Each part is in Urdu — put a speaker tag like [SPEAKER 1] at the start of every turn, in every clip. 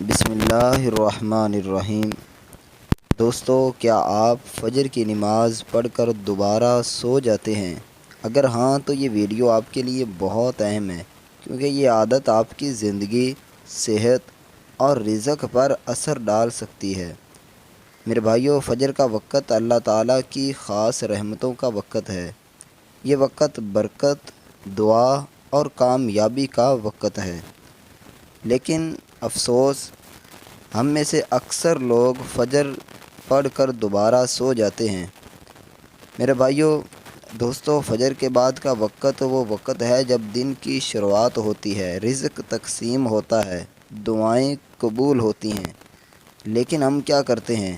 [SPEAKER 1] بسم اللہ الرحمن الرحیم۔ دوستو، کیا آپ فجر کی نماز پڑھ کر دوبارہ سو جاتے ہیں؟ اگر ہاں تو یہ ویڈیو آپ کے لیے بہت اہم ہے، کیونکہ یہ عادت آپ کی زندگی، صحت اور رزق پر اثر ڈال سکتی ہے۔ میرے بھائیو، فجر کا وقت اللہ تعالیٰ کی خاص رحمتوں کا وقت ہے۔ یہ وقت برکت، دعا اور کامیابی کا وقت ہے۔ لیکن افسوس، ہم میں سے اکثر لوگ فجر پڑھ کر دوبارہ سو جاتے ہیں۔ میرے بھائیو دوستو، فجر کے بعد کا وقت وہ وقت ہے جب دن کی شروعات ہوتی ہے، رزق تقسیم ہوتا ہے، دعائیں قبول ہوتی ہیں۔ لیکن ہم کیا کرتے ہیں؟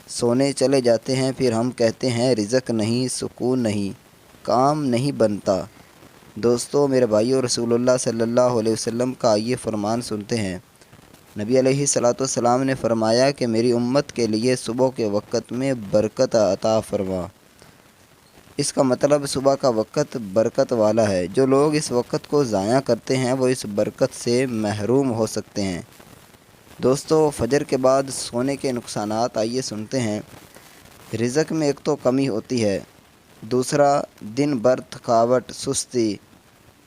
[SPEAKER 1] سونے چلے جاتے ہیں، پھر ہم کہتے ہیں رزق نہیں، سکون نہیں، کام نہیں بنتا۔ دوستو میرے بھائیو، رسول اللہ صلی اللہ علیہ وسلم کا یہ فرمان سنتے ہیں۔ نبی علیہ الصلوۃ والسلام نے فرمایا کہ میری امت کے لیے صبح کے وقت میں برکت عطا فرما۔ اس کا مطلب صبح کا وقت برکت والا ہے۔ جو لوگ اس وقت کو ضائع کرتے ہیں وہ اس برکت سے محروم ہو سکتے ہیں۔ دوستو، فجر کے بعد سونے کے نقصانات آئیے سنتے ہیں۔ رزق میں ایک تو کمی ہوتی ہے، دوسرا دن بھر تھکاوٹ، سستی،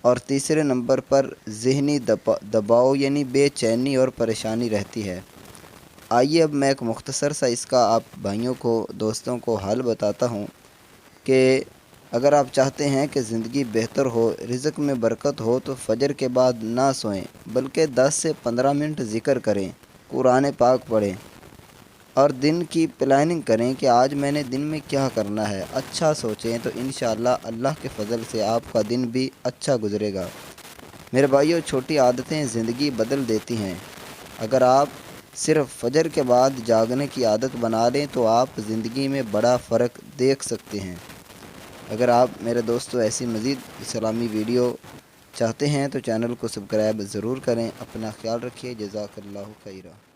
[SPEAKER 1] اور تیسرے نمبر پر ذہنی دباؤ یعنی بے چینی اور پریشانی رہتی ہے۔ آئیے اب میں ایک مختصر سا اس کا آپ بھائیوں کو، دوستوں کو حل بتاتا ہوں کہ اگر آپ چاہتے ہیں کہ زندگی بہتر ہو، رزق میں برکت ہو، تو فجر کے بعد نہ سوئیں، بلکہ 10 سے 15 منٹ ذکر کریں، قرآن پاک پڑھیں اور دن کی پلاننگ کریں کہ آج میں نے دن میں کیا کرنا ہے۔ اچھا سوچیں تو انشاءاللہ اللہ کے فضل سے آپ کا دن بھی اچھا گزرے گا۔ میرے بھائیو، چھوٹی عادتیں زندگی بدل دیتی ہیں۔ اگر آپ صرف فجر کے بعد جاگنے کی عادت بنا لیں تو آپ زندگی میں بڑا فرق دیکھ سکتے ہیں۔ اگر آپ میرے دوستو ایسی مزید اسلامی ویڈیو چاہتے ہیں تو چینل کو سبسکرائب ضرور کریں۔ اپنا خیال رکھیے۔ جزاک اللہ خیرہ۔